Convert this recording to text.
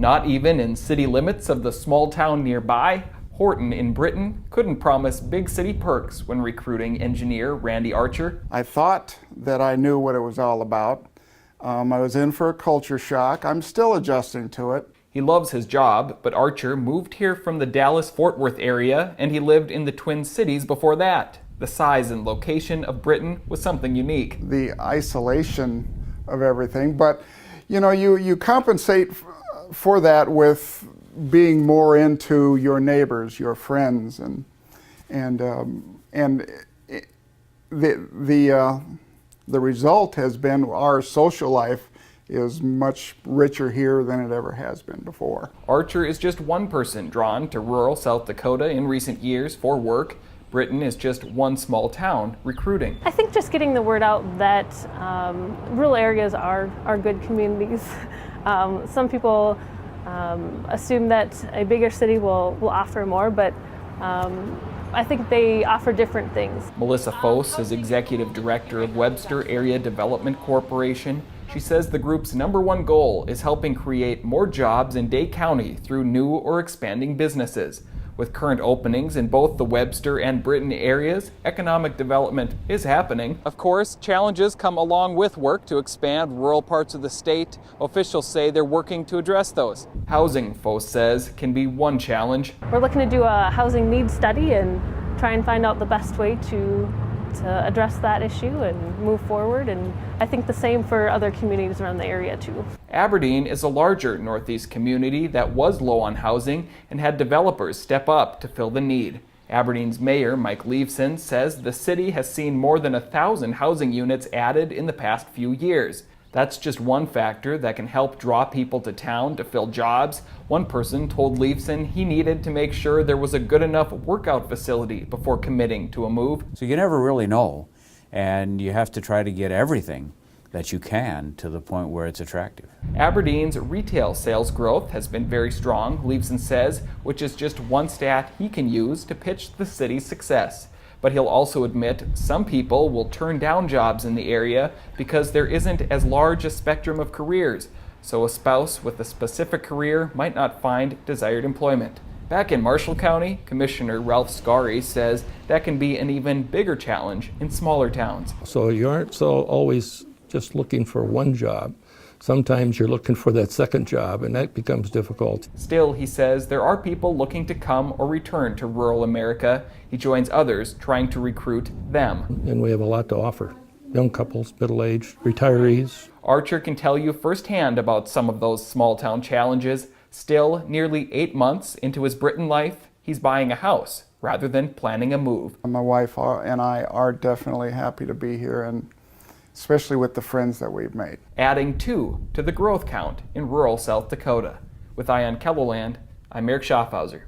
Not even in city limits of the small town nearby, Horton in Britain couldn't promise big city perks when recruiting engineer Randy Archer. I thought that I knew what it was all about. I was in for a culture shock. I'm still adjusting to it. He loves his job, but Archer moved here from the Dallas-Fort Worth area, and he lived in the Twin Cities before that. The size and location of Britain was something unique. The isolation of everything, but you compensate for that with being more into your neighbors, your friends, and the result has been our social life is much richer here than it ever has been before. Archer is just one person drawn to rural South Dakota in recent years for work. Britain is just one small town recruiting. I think just getting the word out that rural areas are good communities. Some people assume that a bigger city will offer more, but I think they offer different things. Melissa Foss is executive director of Webster Area Development Corporation. She says the group's #1 goal is helping create more jobs in Day County through new or expanding businesses. With current openings in both the Webster and Britain areas, economic development is happening. Of course, challenges come along with work to expand rural parts of the state. Officials say they're working to address those. Housing, Foss says, can be one challenge. We're looking to do a housing needs study and try and find out the best way to address that issue and move forward, and I think the same for other communities around the area too. Aberdeen is a larger Northeast community that was low on housing and had developers step up to fill the need. Aberdeen's mayor, Mike Leveson, says the city has seen more than 1,000 housing units added in the past few years. That's just one factor that can help draw people to town to fill jobs. One person told Leveson he needed to make sure there was a good enough workout facility before committing to a move. So you never really know, and you have to try to get everything that you can to the point where it's attractive. Aberdeen's retail sales growth has been very strong, Leveson says, which is just one stat he can use to pitch the city's success. But he'll also admit some people will turn down jobs in the area because there isn't as large a spectrum of careers, so a spouse with a specific career might not find desired employment. Back in Marshall County, Commissioner Ralph Scary says that can be an even bigger challenge in smaller towns. So you aren't always just looking for one job. Sometimes you're looking for that second job, and that becomes difficult. Still, he says there are people looking to come or return to rural America. He joins others trying to recruit them. And we have a lot to offer. Young couples, middle-aged, retirees. Archer can tell you firsthand about some of those small-town challenges. Still, nearly 8 months into his Britain life, he's buying a house rather than planning a move. My wife and I are definitely happy to be here, and especially with the friends that we've made. Adding 2 to the growth count in rural South Dakota. With Eye on KELOLAND, I'm Erich Schaffhauser.